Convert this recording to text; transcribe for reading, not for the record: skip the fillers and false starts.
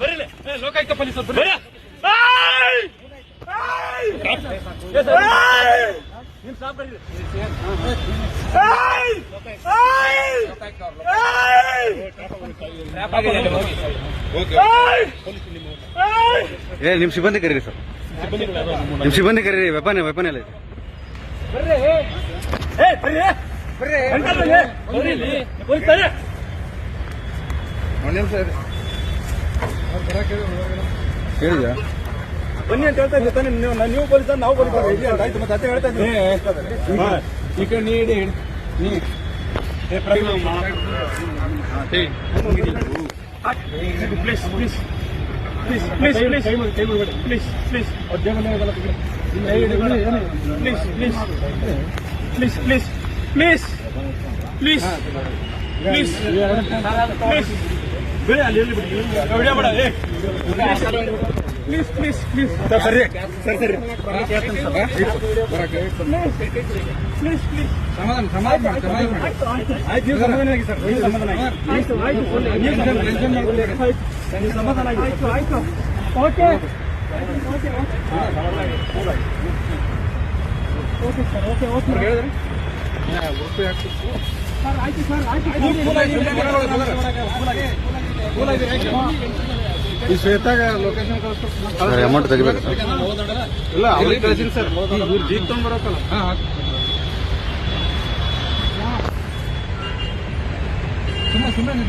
ಬರೀ ಲೋಕಾಯುಕ್ತ ಪೊಲೀಸರು ಬರೀ ನಿಮ್ ಸಾಬ್ ಬರ್ರಿ ನಿಮ್ ಸಿಬ್ಬಂದಿ ಕರೀರಿ ಸರ್, ನಿಮ್ ಸಿಬ್ಬಂದಿ ಕರೀರಿ. ವೆಪನ್ ಎಲ್ಲ ಇದೆ. ಹೇಳಿದ್ಯಾ ಬನ್ನಿ ಅಂತ ಹೇಳ್ತಾ ಇದ್ದೀನಿ. ನೀವು ಪೊಲೀಸ್ ನಾವು ಪೊಲೀಸ್ ಆಯ್ತು. ಮತ್ತೆ ಅದೇ ಹೇಳ್ತಾ ಇದ್ದೀನಿ. ಈ ಕಡೆ ನೀಡಿ please please please please please please please please please please please please please ಬೇಡ ಅಲ್ಲಿ ವಿಡಿಯೋ ಮಾಡ. ಪ್ಲೀಸ್ ಪ್ಲೀಸ್ ಪ್ಲೀಸ್ ಸರ್ ಸರಿ ಸರಿ ಸರಿ ಪ್ಲೀಸ್ ಪ್ಲೀಸ್ ಸಮಾಧಾನ ಆಯ್ತು. ನೀವು ಸಮಾಧಾನ ಆಗಿ ಸರ್, ಸಮಾಧಾನ ಆಗಿ ಸಮಾಧಾನ ಆಗಿ ಆಯ್ತು ಆಯ್ತು. Okay okay okay sir okay okay ಹೇಳಿದ್ರೆ ಸರ್ ಆಯ್ತು ಸರ್ ಆಯ್ತು. ಈ ಶ್ವೇತಾಗ ಲೊಕೇಶನ್ ಕಳಿಸ್ತಾರೆ. ಅಮೌಂಟ್ ತೆಗಿಬೇಕು ಸರ್. ಇಲ್ಲ ಅವ್ರಿಗೆ ಕಳಿಸಿನಿ ಸರ್. ಇವ್ರು ಜೀಪ್ ತಗೊಂಡ್ಬರಕ್ಕಲ್ಲ. ಸುಮ್ಮನೆ